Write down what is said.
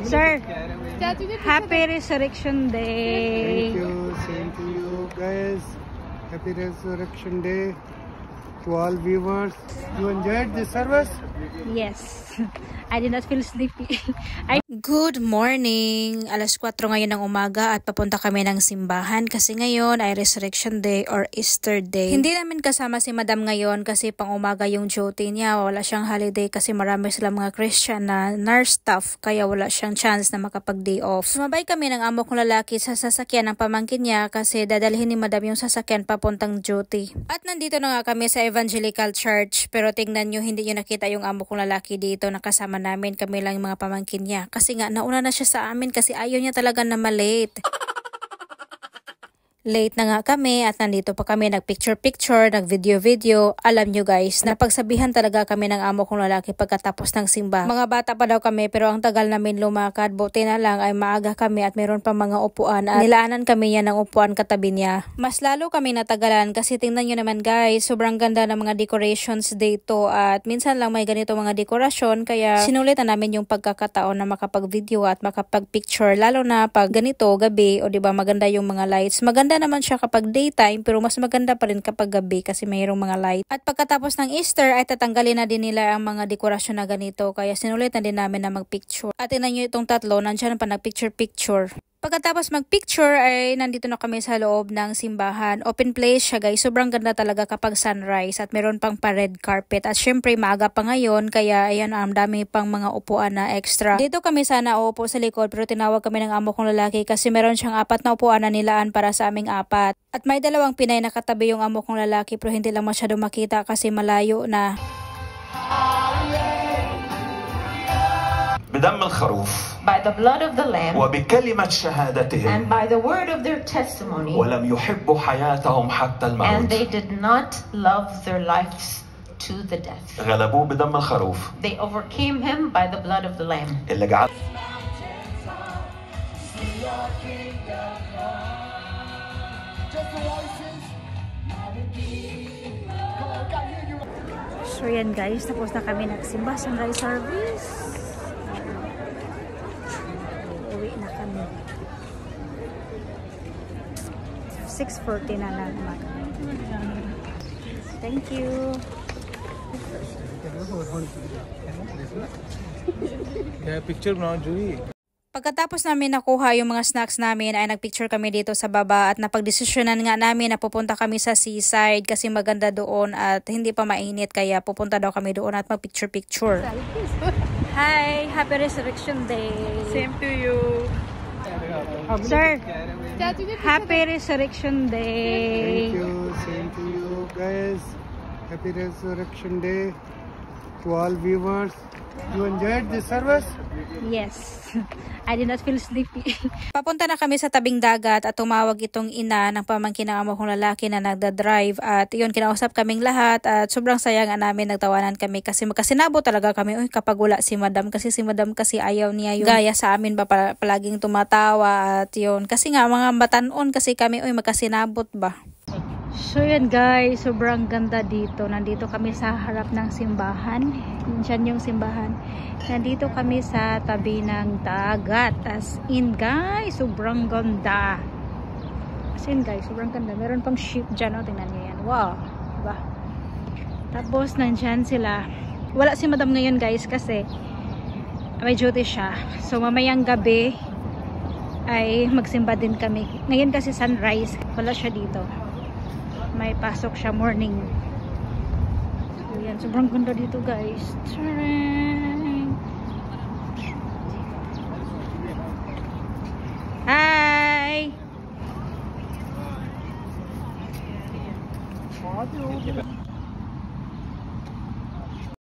Sir, Happy Resurrection Day. Thank you. Same to you guys. Happy Resurrection Day to all viewers. You enjoyed the service? Yes. I did not feel sleepy. Good morning! Alas 4 ngayon ng umaga at papunta kami ng simbahan kasi ngayon ay Resurrection Day or Easter Day. Hindi namin kasama si Madam ngayon kasi pang umaga yung duty niya. Wala siyang holiday kasi marami silang mga Christian na nurse staff kaya wala siyang chance na makapag-day off. Sumabay kami ng amo kong lalaki sa sasakyan ng pamangkin niya kasi dadalhin ni Madam yung sasakyan papuntang duty. At nandito na nga kami sa Evangelical Church pero tingnan nyo hindi nyo nakita yung amo kong lalaki dito na kasama namin, kami lang yung mga pamangkin niya. Kasi nga, nauna na siya sa amin kasi ayaw niya talaga na malate. Late na nga kami at nandito pa kami nag-picture-picture, nag-video-video. Alam nyo guys, napagsabihan talaga kami ng amo kong lalaki pagkatapos ng simba. Mga bata pa daw kami pero ang tagal namin lumakad. Buti na lang ay maaga kami at meron pa mga upuan at nilaanan kami yan ng upuan katabi niya. Mas lalo kami natagalan kasi tingnan nyo naman guys, sobrang ganda ng mga decorations dito at minsan lang may ganito mga dekorasyon kaya sinulitan namin yung pagkakataon na makapag-video at makapag-picture lalo na pag ganito gabi o diba maganda yung mga lights. Maganda naman siya kapag daytime pero mas maganda pa rin kapag gabi kasi mayroong mga light. At pagkatapos ng Easter ay tatanggalin na din nila ang mga dekorasyon na ganito kaya sinulit na din namin na magpicture. At tingnan nyo itong tatlo, nandiyan pa nagpicture-picture. Pagkatapos magpicture ay nandito na kami sa loob ng simbahan. Open place siya guys. Sobrang ganda talaga kapag sunrise at meron pang pa-red carpet. At syempre maaga pa ngayon kaya ayan ang dami pang mga upuan na extra. Dito kami sana uupo sa likod pero tinawag kami ng amo kong lalaki kasi meron siyang 4 na upuan na nilaan para sa aming 4. At may 2 Pinay na katabi yung amo kong lalaki pero hindi lang masyado makita kasi malayo na. بدم الخروف by the blood of the lamb وبكلمة شهادتهم and by the word of their testimony ولم يحبوا حياتهم حتى and الموت they did not love their lives to the death. غلبوه بدم الخروف They overcame him by the blood of the lamb. اللي جعل So yan guys, tapos na kami nagsimba, sunrise service. Uwi na kami. 6:40 na lang umaga. Thank you. Picture now, Julie. Pagkatapos namin nakuha yung mga snacks namin ay nagpicture kami dito sa baba at napagdesisyonan nga namin na pupunta kami sa seaside kasi maganda doon at hindi pa mainit kaya pupunta daw kami doon at magpicture-picture. Hi! Happy Resurrection Day! Same to you. Sir, Happy Resurrection Day! Thank you. Same to you guys. Happy Resurrection Day to all viewers. You enjoyed the service? Yes. I did not feel sleepy. Papunta na kami sa tabing dagat at tumawag itong ina ng pamangkin ng amo kong lalaki na nagda-drive at yun kinausap kaming lahat at sobrang sayang namin, nagtawanan kami kasi magkasinabo talaga kami kapag wala si Madam kasi si Madam kasi ayaw niya yung gaya sa amin ba palaging tumatawa at yun kasi nga mga batanon kasi kami magkasinabot ba. So yan guys, sobrang ganda dito. Nandito kami sa harap ng simbahan. Diyan yung simbahan. Nandito kami sa tabi ng dagat. As in guys, sobrang ganda. As in guys, sobrang ganda. Meron pang ship dyan. O, tingnan nyo yan. Wow. Diba? Tapos nandyan sila. Wala si Madam ngayon guys kasi may duty siya. So mamayang gabi ay magsimba din kami. Ngayon kasi sunrise. Wala siya dito. May pasok siya morning. So, yan. Sobrang ganda dito guys. Tcharing! Hi!